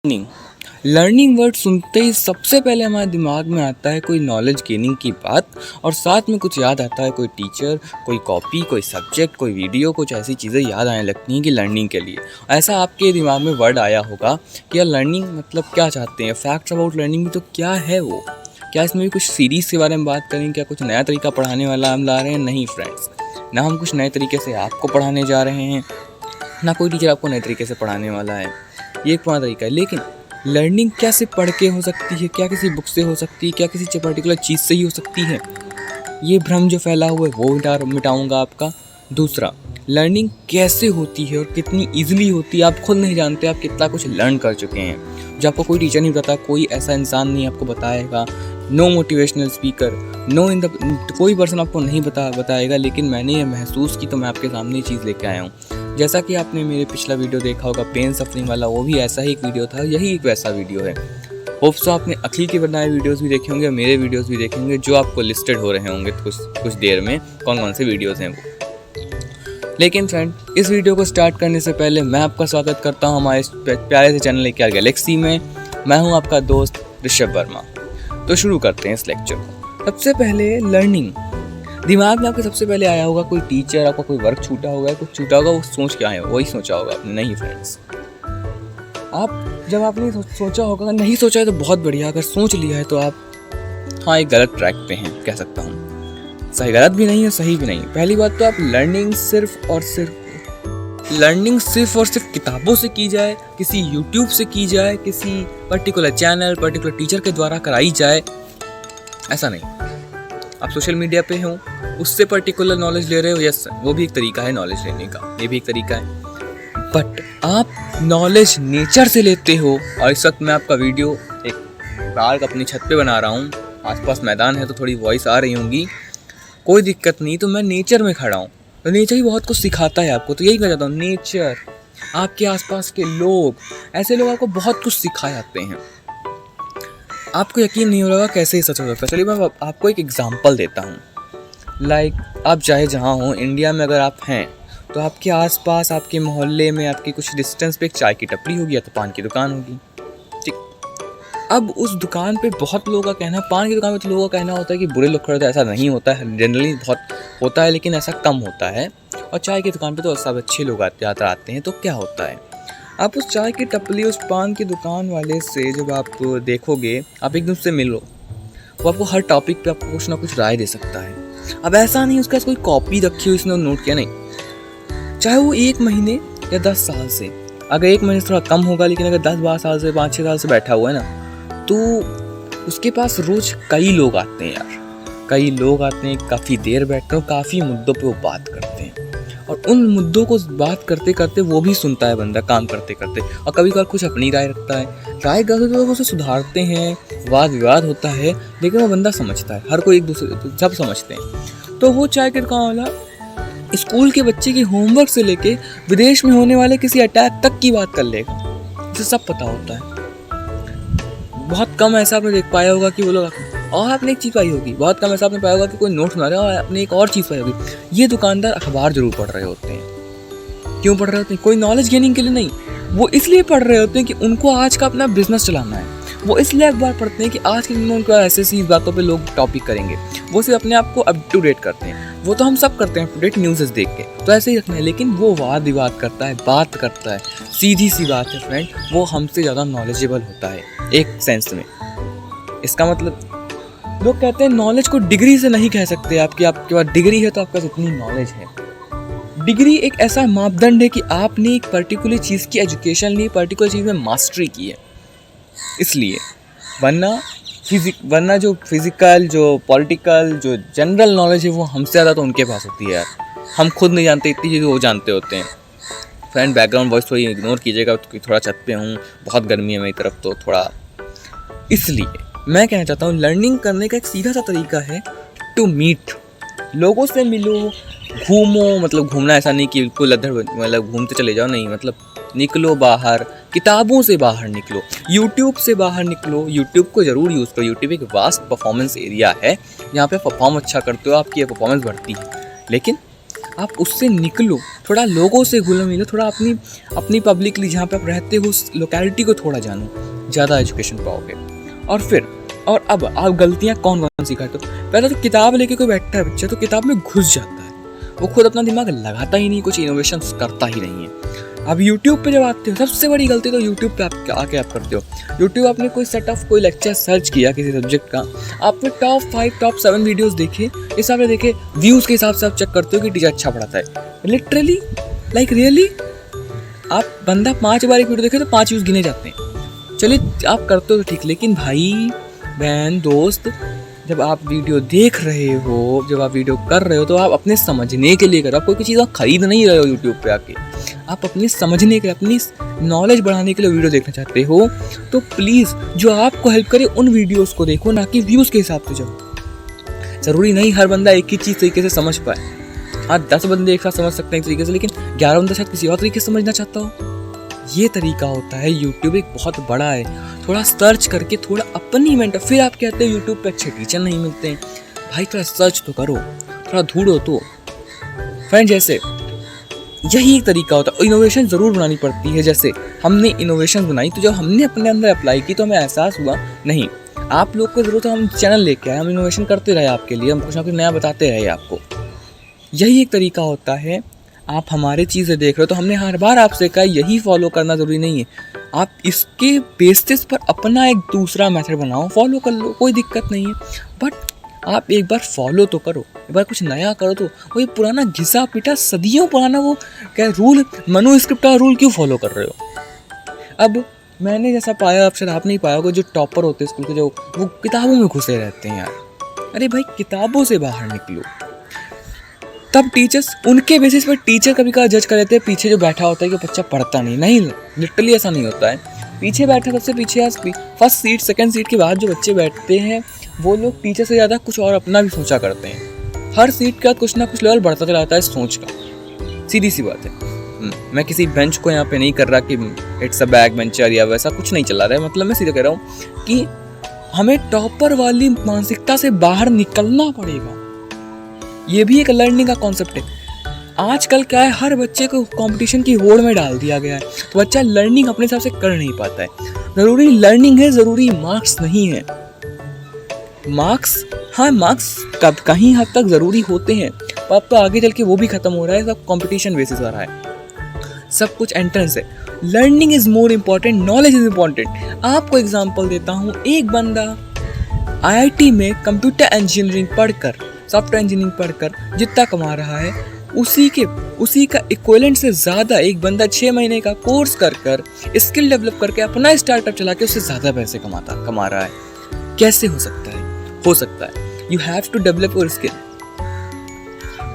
Learning learning word सुनते ही सबसे पहले हमारे दिमाग में आता है कोई नॉलेज गेनिंग की बात, और साथ में कुछ याद आता है, कोई टीचर, कोई कॉपी, कोई सब्जेक्ट, कोई वीडियो, कुछ ऐसी चीज़ें याद आने लगती हैं कि लर्निंग के लिए ऐसा आपके दिमाग में वर्ड आया होगा कि यार लर्निंग मतलब क्या चाहते हैं, फैक्ट्स अबाउट लर्निंग भी तो क्या है वो, क्या इसमें भी कुछ सीरीज़ के बारे में बात करें, क्या कुछ नया तरीका पढ़ाने वाला हम ला रहे हैं। नहीं फ्रेंड्स, ना हम कुछ नए तरीके से आपको पढ़ाने जा रहे हैं, ना कोई टीचर आपको नए तरीके से पढ़ाने वाला है। ये एक पुराना तरीका है। लेकिन लर्निंग क्या सिर्फ पढ़ के हो सकती है, क्या किसी बुक से हो सकती है, क्या किसी पर्टिकुलर चीज़ से ही हो सकती है, ये भ्रम जो फैला हुआ है वो मिटाऊंगा आपका। दूसरा, लर्निंग कैसे होती है और कितनी ईजिली होती है, आप खुद नहीं जानते आप कितना कुछ लर्न कर चुके हैं जो आपको कोई टीचर नहीं बताता, कोई ऐसा इंसान नहीं आपको बताएगा, नो मोटिवेशनल स्पीकर, कोई पर्सन आपको नहीं बताएगा। लेकिन मैंने ये महसूस की तो मैं आपके सामने ये चीज़ लेके आया हूँ। जैसा कि आपने मेरे पिछला वीडियो देखा होगा पेन सफरिंग वाला, वो भी ऐसा ही एक वीडियो था, यही एक वैसा वीडियो है। होप्स तो आपने अखिल के बनाए वीडियोस भी देखे होंगे, मेरे वीडियोस भी देखे होंगे, जो आपको लिस्टेड हो रहे होंगे कुछ देर में कौन कौन से वीडियोस हैं वो। लेकिन फ्रेंड, इस वीडियो को स्टार्ट करने से पहले मैं आपका स्वागत करता हूँ हमारे प्यारे से चैनल लेके गैलेक्सी में। मैं हूँ आपका दोस्त ऋषभ वर्मा। तो शुरू करते हैं इस लेक्चर को। सबसे पहले लर्निंग, दिमाग में आपके सबसे पहले आया होगा कोई टीचर, आपका कोई वर्क छूटा होगा, कुछ छूटा होगा, वो सोच के आए हो, वही सोचा होगा आपने। नहीं फ्रेंड्स, आप जब आपने सोचा होगा, नहीं सोचा है तो बहुत बढ़िया, अगर सोच लिया है तो आप एक गलत ट्रैक पे हैं कह सकता हूँ। सही गलत भी नहीं है, सही भी नहीं। पहली बात तो आप लर्निंग सिर्फ और सिर्फ किताबों से की जाए, किसी यूट्यूब से की जाए, किसी पर्टिकुलर चैनल, पर्टिकुलर टीचर के द्वारा कराई जाए, ऐसा नहीं। आप सोशल मीडिया पे हो, उससे पर्टिकुलर नॉलेज ले रहे हो, यस वो भी एक तरीका है नॉलेज लेने का, ये भी एक तरीका है। बट आप नॉलेज नेचर से लेते हो। और इस वक्त मैं आपका वीडियो एक पार्क अपनी छत पे बना रहा हूँ, आसपास मैदान है तो थोड़ी वॉइस आ रही होंगी, कोई दिक्कत नहीं। तो मैं नेचर में खड़ा हूँ, तो नेचर ही बहुत कुछ सिखाता है आपको। तो यही कहना चाहता हूँ, नेचर, आपके आसपास के लोग, ऐसे लोग आपको बहुत कुछ सिखा जाते हैं। आपको यकीन नहीं हो रहा कैसे ही सच हो सकता है। चलिए मैं आपको एक एग्जांपल देता हूँ। लाइक आप चाहे जहाँ हो इंडिया में, अगर आप हैं तो आपके आसपास, आपके मोहल्ले में, आपके कुछ डिस्टेंस पे एक चाय की टपरी होगी या तो पान की दुकान होगी, ठीक। अब उस दुकान पे बहुत लोगों का कहना, पान की दुकान में तो लोगों का कहना होता है कि बुरे लोग खड़े होते हैं। ऐसा नहीं होता है, जनरली बहुत होता है, लेकिन ऐसा कम होता है। और चाय की दुकान पे तो सब अच्छे लोग आते हैं। तो क्या होता है, आप उस चाय की टपली, उस पान की दुकान वाले से जब आप देखोगे, आप एकदम से मिलो, वो आपको हर टॉपिक पे आपको कुछ ना कुछ राय दे सकता है। अब ऐसा नहीं उसके पास कोई कॉपी रखी हुई उसने नोट किया, नहीं। चाहे वो 1 महीने या 10 साल से, अगर 1 महीने से थोड़ा कम होगा, लेकिन अगर 10-12 साल से, 5-6 साल से बैठा हुआ है ना, तो उसके पास रोज कई लोग आते हैं यार, कई लोग आते हैं, काफ़ी देर बैठते हैं, काफ़ी मुद्दों पे वो बात करते हैं। और उन मुद्दों को बात करते करते वो भी सुनता है बंदा, काम करते करते, और कभी कभार कुछ अपनी राय रखता है। राय करते तो उसे सुधारते हैं, वाद विवाद होता है, लेकिन वो बंदा समझता है, हर कोई एक दूसरे सब समझते हैं। तो वो चाय के दुकान वाला स्कूल के बच्चे की होमवर्क से लेके विदेश में होने वाले किसी अटैक तक की बात कर लेगा, उसे सब पता होता है। बहुत कम ऐसा आपने देख पाया होगा कि वो लोग, और आपने एक चीज़ पाई होगी, बहुत कम ऐसा आपने पाया होगा कि कोई नोट सुना रहा है और आपने एक और चीज़ पाई होगी, ये दुकानदार अखबार जरूर पढ़ रहे होते हैं। क्यों पढ़ रहे होते हैं? कोई नॉलेज गेनिंग के लिए नहीं, वो इसलिए पढ़ रहे होते हैं कि उनको आज का अपना बिजनेस चलाना है। वो इसलिए अखबार पढ़ते हैं कि आज के दिन में उनको ऐसी बातों पे लोग टॉपिक करेंगे। वो सिर्फ अपने आप को अप टू डेट करते हैं, वो तो हम सब करते हैं अप टू डेट न्यूज़ देख के, तो ऐसे ही रखना है। लेकिन वो वाद विवाद करता है, बात करता है, सीधी सी बात है फ्रेंड, वो हमसे ज़्यादा नॉलेजेबल होता है एक सेंस में। इसका मतलब, लोग कहते हैं नॉलेज को डिग्री से नहीं कह सकते, आपके पास डिग्री है तो आपके पास इतनी नॉलेज है। डिग्री एक ऐसा मापदंड है कि आपने एक पर्टिकुलर चीज़ की एजुकेशन ली, पर्टिकुलर चीज़ में मास्टरी की है, इसलिए। वरना जो फिजिकल, जो पॉलिटिकल, जो जनरल नॉलेज है वो हमसे ज़्यादा तो उनके पास होती है यार। हम खुद नहीं जानते इतनी चीज़ें वो जानते होते हैं। फ्रेंड, बैकग्राउंड वॉइस थोड़ी इग्नोर कीजिएगा, थोड़ा छत पे हूँ, बहुत गर्मी है मेरी तरफ, तो थोड़ा इसलिए मैं कहना चाहता हूँ, लर्निंग करने का एक सीधा सा तरीका है टू मीट, लोगों से मिलो, घूमो। मतलब घूमना ऐसा नहीं कि बिल्कुल मतलब घूमते चले जाओ, नहीं, मतलब निकलो बाहर, किताबों से बाहर निकलो, यूट्यूब से बाहर निकलो। यूट्यूब को ज़रूर यूज़ करो, यूट्यूब एक वास्ट परफॉर्मेंस एरिया है, यहाँ पे परफॉर्म अच्छा करते हो आपकी परफॉर्मेंस बढ़ती है। लेकिन आप उससे निकलो, थोड़ा लोगों से घुलो मिलो, थोड़ा अपनी पब्लिकली जहाँ पे आप रहते हो उस लोकेलिटी को थोड़ा जानो, ज़्यादा एजुकेशन पाओगे। और अब आप गलतियाँ कौन कौन सी करते हो? पहले तो किताब लेके कोई बैठता है बच्चा तो किताब में घुस जाता है, वो खुद अपना दिमाग लगाता ही नहीं, कुछ इनोवेशन करता ही नहीं है। अब यूट्यूब पे जब आते हो, सबसे बड़ी गलती तो यूट्यूब पे आके आप करते हो। यूट्यूब आपने कोई सेट ऑफ कोई लेक्चर सर्च किया किसी सब्जेक्ट का, आपने टॉप 5 टॉप 7 वीडियोस देखे, इस हिसाब से देखे, व्यूज़ के हिसाब से आप चेक करते हो कि टीचर अच्छा पढ़ाता है। लिटरली लाइक रियली आप बंदा 5 बार एक वीडियो देखे तो 5 व्यूज़ गिने जाते हैं। चलिए आप करते हो तो ठीक, लेकिन भाई बहन दोस्त, जब आप वीडियो देख रहे हो, जब आप वीडियो कर रहे हो तो आप अपने समझने के लिए करो। आप कोई चीज़ आप खरीद नहीं रहे हो यूट्यूब पे आके, आप अपने समझने के, अपनी नॉलेज बढ़ाने के लिए वीडियो देखना चाहते हो तो प्लीज़ जो आपको हेल्प करे उन वीडियोस को देखो, ना कि व्यूज़ के हिसाब से जाओ। ज़रूरी नहीं हर बंदा एक ही चीज़ तरीके से समझ पाए। हाँ 10 बंदे एक साथ समझ सकते हैं एक तरीके से, लेकिन 11 बंदा शायद किसी और तरीके से समझना चाहता हो। ये तरीका होता है। यूट्यूब एक बहुत बड़ा है, थोड़ा सर्च करके थोड़ा अपनी मेंटर, फिर आप कहते हो यूट्यूब पे अच्छे टीचर नहीं मिलते हैं। भाई थोड़ा सर्च तो करो, थोड़ा ढूंढो तो फ्रेंड। जैसे यही एक तरीका होता है। इनोवेशन ज़रूर बनानी पड़ती है। जैसे हमने इनोवेशन बनाई तो जब हमने अपने अंदर अप्लाई की तो हमें एहसास हुआ नहीं आप लोग को ज़रूरत है, हम चैनल लेके आए, हम इनोवेशन करते रहे आपके लिए, हम कुछ ना कुछ नया बताते रहे आपको। यही एक तरीका होता है। आप हमारे चीज़ें देख रहे हो तो हमने हर बार आपसे कहा यही फॉलो करना ज़रूरी नहीं है, आप इसके बेसिस पर अपना एक दूसरा मेथड बनाओ, फॉलो कर लो, कोई दिक्कत नहीं है। बट आप एक बार फॉलो तो करो, एक बार कुछ नया करो। तो वही पुराना घिसा पिटा सदियों पुराना वो क्या रूल, मनुस्क्रिप्ट का रूल क्यों फॉलो कर रहे हो? अब मैंने जैसा पाया, अब शायद आप नहीं पाया होगा, जो टॉपर होते हैं स्कूल के, जो वो किताबों में घुसे रहते हैं यार। अरे भाई किताबों से बाहर निकलो। तब टीचर्स उनके बेसिस पर टीचर कभी कभी जज कर लेते हैं पीछे जो बैठा होता है कि बच्चा पढ़ता नहीं, लिटरली ऐसा नहीं होता है। पीछे बैठा सबसे पीछे, फर्स्ट सीट सेकंड सीट के बाद जो बच्चे बैठते हैं वो लोग टीचर से ज़्यादा कुछ और अपना भी सोचा करते हैं। हर सीट के बाद कुछ ना कुछ लेवल बढ़ता चला जाता है सोच का, सीधी सी बात है। मैं किसी बेंच को यहाँ पे नहीं कर रहा कि इट्स अ बैक बेंचर या वैसा कुछ नहीं चला रहा है। मतलब मैं सीधा कह रहा हूँ कि हमें टॉपर वाली मानसिकता से बाहर निकलना पड़ेगा। ये भी एक लर्निंग का कॉन्सेप्ट है। आजकल क्या है, हर बच्चे को कंपटीशन की होड़ में डाल दिया गया है, तो बच्चा लर्निंग अपने हिसाब से कर नहीं पाता है। ज़रूरी लर्निंग है, ज़रूरी मार्क्स नहीं है। मार्क्स, हाँ मार्क्स कब कहीं हद तक ज़रूरी होते हैं, पर अब तो आगे चल के वो भी ख़त्म हो रहा है। सब कंपटीशन बेसिस हो रहा है, सब कुछ एंट्रेंस है। Learning is more important, knowledge is important. आपको एग्जाम्पल देता हूँ, एक बंदा IIT में कंप्यूटर इंजीनियरिंग पढ़कर, सॉफ्टवेयर इंजीनियरिंग पढ़कर जितना कमा रहा है, उसी का इक्विवेलेंट से ज़्यादा एक बंदा 6 महीने का कोर्स कर स्किल डेवलप करके अपना स्टार्टअप चला के उससे ज़्यादा पैसे कमा रहा है। कैसे हो सकता है? हो सकता है। You have to develop your skill.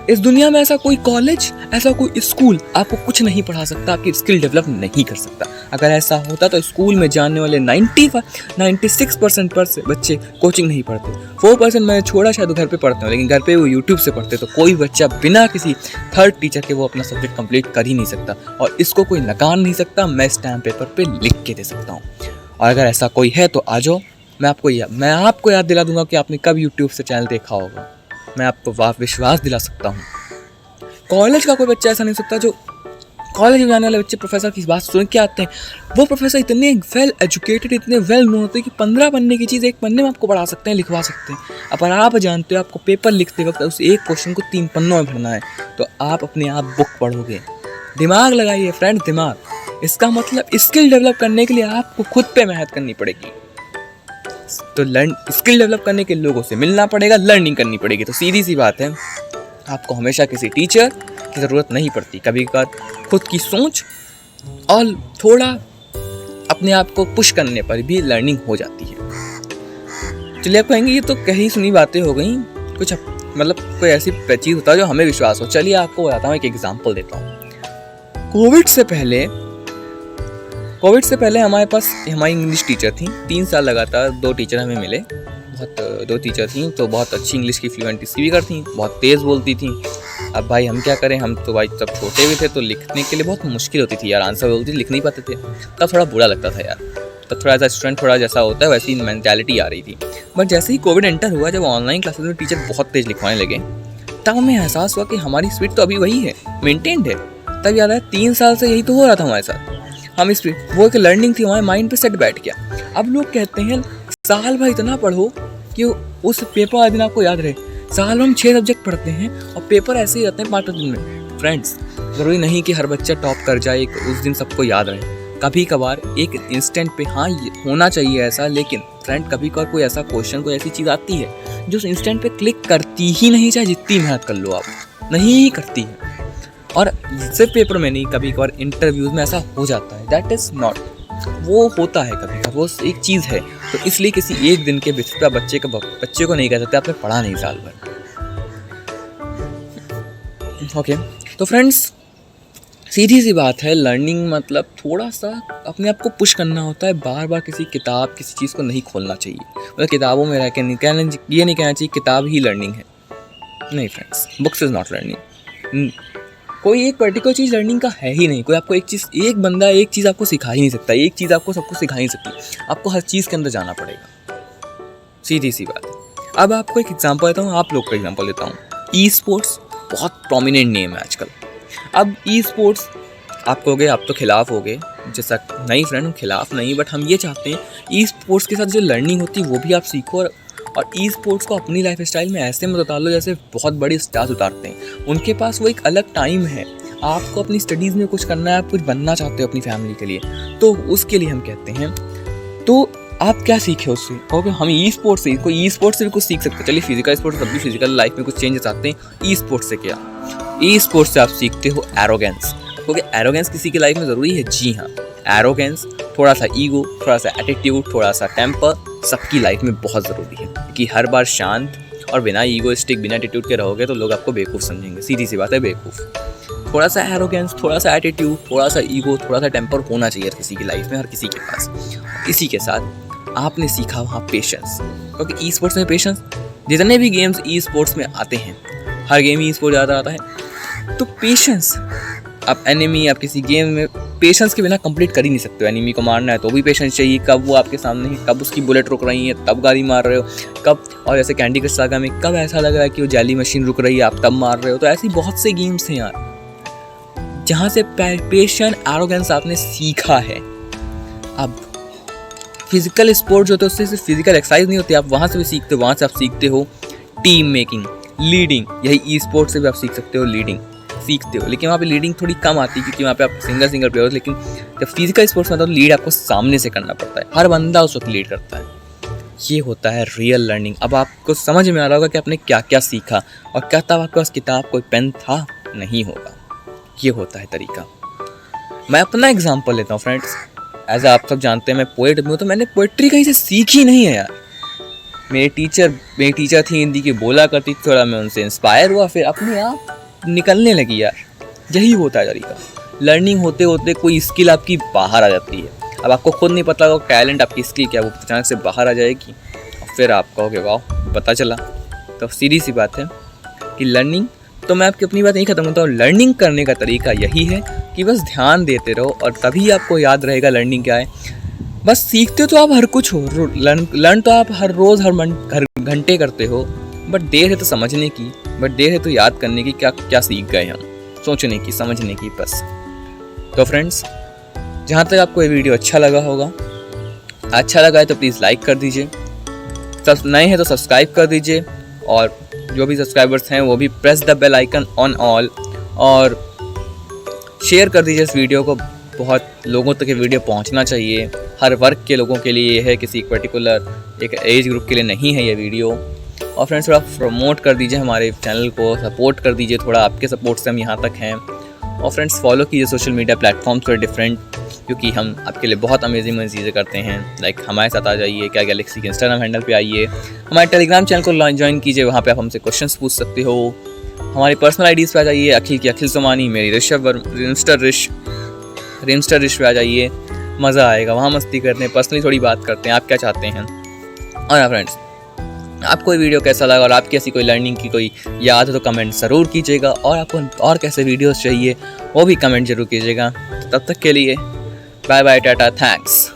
इस दुनिया में ऐसा कोई कॉलेज, ऐसा कोई स्कूल आपको कुछ नहीं पढ़ा सकता, आपकी स्किल डेवलप नहीं कर सकता। अगर ऐसा होता तो स्कूल में जाने वाले 96% पर से बच्चे कोचिंग नहीं पढ़ते। 4% मैंने छोड़ा, शायद घर पे पढ़ते हो, लेकिन घर पे वो यूट्यूब से पढ़ते। तो कोई बच्चा बिना किसी थर्ड टीचर के वो अपना सब्जेक्ट कंप्लीट कर ही नहीं सकता, और इसको कोई नकार नहीं सकता। मैं स्टैम्प पेपर पे लिख के दे सकता हूँ। और अगर ऐसा कोई है तो आ जाओ, मैं आपको याद दिला दूंगा कि आपने कब यूट्यूब से चैनल देखा होगा। मैं आपको विश्वास दिला सकता हूँ। कॉलेज का कोई बच्चा ऐसा नहीं सकता, जो कॉलेज में जाने वाले बच्चे प्रोफेसर की बात सुन के आते हैं। वो प्रोफेसर इतने वेल एजुकेटेड, इतने वेल नोन होते हैं कि 15 पन्ने की चीज़ 1 पन्ने में आपको पढ़ा सकते हैं, लिखवा सकते हैं। अब आप जानते हो आपको पेपर लिखते वक्त उस एक क्वेश्चन को 3 पन्नों में भरना है, तो आप अपने आप बुक पढ़ोगे। दिमाग लगाइए फ्रेंड, दिमाग। इसका मतलब स्किल डेवलप करने के लिए आपको खुद पे मेहनत करनी पड़ेगी। तो स्किल डेवलप करने के लोगों से मिलना पड़ेगा, लर्निंग करनी पड़ेगी। तो सीधी सी बात है, आपको हमेशा किसी टीचर की ज़रूरत नहीं पड़ती। कभी कभार खुद की सोच और थोड़ा अपने आप को पुश करने पर भी लर्निंग हो जाती है। चलिए आप कहेंगे ये तो कहीं सुनी बातें हो गई, कुछ मतलब कोई ऐसी चीज़ होता है जो हमें विश्वास हो। चलिए आपको बताता हूँ, एक एग्जाम्पल देता हूँ। कोविड से पहले हमारे पास हमारी इंग्लिश टीचर थी। 3 साल लगातार 2 टीचर हमें मिले। 2 टीचर थी तो बहुत अच्छी इंग्लिश की फ्लुएंट स्पीकर थी, बहुत तेज़ बोलती थी। अब भाई हम क्या करें, हम तो भाई तब छोटे भी थे, तो लिखने के लिए बहुत मुश्किल होती थी यार। आंसर बोलती लिख नहीं पाते थे, तब थोड़ा बुरा लगता था यार। तब थोड़ा सा स्टूडेंट थोड़ा जैसा होता है वैसी मेंटालिटी आ रही थी। बट जैसे ही कोविड एंटर हुआ, जब ऑनलाइन क्लासेस में टीचर बहुत तेज़ लिखवाने लगे, तब हमें एहसास हुआ कि हमारी स्पीड तो अभी वही है, मेंटेन्ड है। तब याद आया 3 साल से यही तो हो रहा था हमारे साथ। हम स्पीड, वो एक लर्निंग थी, हमारे माइंड पे सेट बैठ गया। अब लोग कहते हैं साल भर इतना पढ़ो कि उस पेपर वाले दिन आपको याद रहे। साल में हम 6 सब्जेक्ट पढ़ते हैं और पेपर ऐसे ही रहते हैं 5 दिन में। फ्रेंड्स, ज़रूरी नहीं कि हर बच्चा टॉप कर जाए, उस दिन सबको याद रहे। कभी कभार एक इंस्टेंट पे हाँ होना चाहिए ऐसा, लेकिन फ्रेंड कभी कभार कोई ऐसा क्वेश्चन, कोई ऐसी चीज़ आती है जो उस इंस्टेंट पे क्लिक करती ही नहीं, चाहे जितनी मेहनत कर लो आप, नहीं ही करती है। और सिर्फ पेपर में नहीं, कभी कभार इंटरव्यूज़ में ऐसा हो जाता है। दैट इज़ नॉट, वो होता है कभी कभी, वो एक चीज़ है। तो इसलिए किसी एक दिन के बेसिस पे बच्चे को नहीं कह सकते आपने पढ़ा नहीं साल भर। ओके, तो फ्रेंड्स सीधी सी बात है, लर्निंग मतलब थोड़ा सा अपने आप को पुश करना होता है। बार बार किसी किताब, किसी चीज़ को नहीं खोलना चाहिए। मतलब किताबों में रह के ये नहीं कहना चाहिए किताब ही लर्निंग है। नहीं friends, books is not learning. कोई एक पर्टिकुलर चीज़ लर्निंग का है ही नहीं। कोई आपको एक बंदा एक चीज़ आपको सिखा ही नहीं सकता। एक चीज़ आपको सबको सिखा ही नहीं सकती। आपको हर चीज़ के अंदर जाना पड़ेगा, सीधी सी बात है। अब आपको एक एग्जांपल देता हूँ, आप लोग का एग्जांपल देता हूँ। ई स्पोर्ट्स बहुत प्रोमिनेंट नेम है आजकल। अब ई स्पोर्ट्स आप कहोगे आप तो खिलाफ हो गए, जैसा नहीं फ्रेंड, हम खिलाफ नहीं, बट हम ये चाहते हैं ई स्पोर्ट्स के साथ जो लर्निंग होती है वो भी आप सीखो। और ई स्पोर्ट्स को अपनी लाइफ स्टाइल में ऐसे मत उतार लो जैसे बहुत बड़ी स्टार्स उतारते हैं। उनके पास वो एक अलग टाइम है। आपको अपनी स्टडीज़ में कुछ करना है, आप कुछ बनना चाहते हो अपनी फैमिली के लिए, तो उसके लिए हम कहते हैं तो आप क्या सीखे उससे? कहोगे हम ई स्पोर्ट्स से, कोई ई स्पोर्ट्स से भी कुछ सीख सकते हैं। चलिए फिजिकल स्पोर्ट्स, तब भी फिजिकल लाइफ में कुछ चेंजेस आते हैं। ई स्पोर्ट्स से क्या? ई स्पोर्ट्स से आप सीखते हो एरोगेंस। क्योंकि एरोगेंस किसी की लाइफ में ज़रूरी है। जी हाँ, एरोगेंस, थोड़ा सा ईगो, थोड़ा सा एटीट्यूड, थोड़ा सा टेम्पर सबकी लाइफ में बहुत ज़रूरी है। कि हर बार शांत और बिना ईगोइस्टिक, बिना एटीट्यूड के रहोगे तो लोग आपको बेवकूफ़ समझेंगे। सीधी सी बात है, बेवकूफ़। थोड़ा सा एरोगेंस, थोड़ा सा एटीट्यूड, थोड़ा सा ईगो, थोड़ा सा टेम्पर होना चाहिए हर किसी की लाइफ में, हर किसी के पास। इसी के साथ आपने सीखा वहाँ पेशेंस। क्योंकि ई स्पोर्ट्स में पेशेंस, जितने भी गेम्स ई स्पोर्ट्स में आते हैं, हर गेम ई स्पोर्ट्स ज़्यादा आता है, तो पेशेंस। आप एनिमी, आप किसी गेम में पेशेंस के बिना कंप्लीट कर ही नहीं सकते हो। एनिमी को मारना है तो भी पेशेंस चाहिए। कब वो आपके सामने है, कब उसकी बुलेट रुक रही है, तब गाड़ी मार रहे हो, कब, और जैसे कैंडी क्रश सागा में कब ऐसा लग रहा है कि वो जैली मशीन रुक रही है, आप तब मार रहे हो। तो ऐसी बहुत से गेम्स हैं यार जहाँ से पेशेंस, एरोगेंस आपने सीखा है। अब फिजिकल स्पोर्ट्स जो होते हैं उससे सिर्फ फिजिकल एक्सरसाइज नहीं होती, आप वहाँ से भी सीखते हो। वहाँ से आप सीखते हो टीम मेकिंग, लीडिंग। यही ई स्पोर्ट्स से भी आप सीख सकते हो लीडिंग, सीखते हो। लेकिन वहाँ पे लीडिंग थोड़ी कम आती है क्योंकि वहाँ पे आप सिंगल प्लेयर हो। लेकिन जब फिजिकल स्पोर्ट्स में तो लीड आपको सामने से करना पड़ता है, हर बंदा उस वक्त लीड करता है। ये होता है रियल लर्निंग। अब आपको समझ में आ रहा होगा कि आपने क्या क्या सीखा, और क्या तब आपके पास किताब, कोई पेन था? नहीं होगा। ये होता है तरीका। मैं अपना एग्जाम्पल लेता हूँ फ्रेंड्स। एज आप सब जानते हैं मैं पोएट भी हूँ, तो मैंने पोएट्री कहीं से सीखी नहीं है यार। मेरी टीचर थी हिंदी की, बोला करती थी, थोड़ा मैं उनसे इंस्पायर हुआ, फिर अपने आप निकलने लगी यार। यही होता है तरीका। लर्निंग होते होते कोई स्किल आपकी बाहर आ जाती है। अब आपको खुद नहीं पता होगा टैलेंट, आपकी स्किल क्या, वो अचानक से बाहर आ जाएगी और फिर आप कहोगे वाह पता चला। तो सीधी सी बात है कि लर्निंग, तो मैं आपकी अपनी बात नहीं खत्म करता हूँ। लर्निंग करने का तरीका यही है कि बस ध्यान देते रहो और तभी आपको याद रहेगा लर्निंग क्या है। बस सीखते हो तो आप हर कुछ हो, लर्न तो आप हर रोज़ हर घंटे करते हो, बट देर है तो समझने की, बट देर है तो याद करने की क्या क्या सीख गए हम, सोचने की, समझने की बस। तो फ्रेंड्स, जहाँ तक आपको ये वीडियो अच्छा लगा होगा, अच्छा लगा है तो प्लीज़ लाइक कर दीजिए, नए हैं तो सब्सक्राइब कर दीजिए, और जो भी सब्सक्राइबर्स हैं वो भी press the bell icon on all, और शेयर कर दीजिए इस वीडियो को। बहुत लोगों तक ये वीडियो पहुंचना चाहिए, हर वर्ग के लोगों के लिए है, किसी पर्टिकुलर एक एज ग्रुप के लिए नहीं है ये वीडियो। और फ्रेंड्स, थोड़ा प्रमोट कर दीजिए हमारे चैनल को, सपोर्ट कर दीजिए, थोड़ा आपके सपोर्ट से हम यहाँ तक हैं। और फ्रेंड्स, फॉलो कीजिए सोशल मीडिया प्लेटफॉर्म्स पर डिफरेंट, क्योंकि हम आपके लिए बहुत अमेजिंग चीज़ें करते हैं। लाइक हमारे साथ आ जाइए, क्या गैलेक्सी के इंस्टाग्राम हैंडल पे आइए, हमारे टेलीग्राम चैनल को ज्वाइन कीजिए, वहाँ पे आप हमसे क्वेश्चंस पूछ सकते हो। हमारी पर्सनल आईडीज़ पे आ जाइए, अखिल की अखिल सोमानी, मेरी रिमस्टर रिश पे आ जाइए, मज़ा आएगा, वहाँ मस्ती करते हैं, पर्सनली थोड़ी बात करते हैं, आप क्या चाहते हैं। और हाँ फ्रेंड्स, आपको ये वीडियो कैसा लगा और आपकी ऐसी कोई लर्निंग की कोई याद है तो कमेंट ज़रूर कीजिएगा, और आपको और कैसे वीडियोस चाहिए वो भी कमेंट ज़रूर कीजिएगा। तब तक के लिए बाय बाय, टाटा, थैंक्स।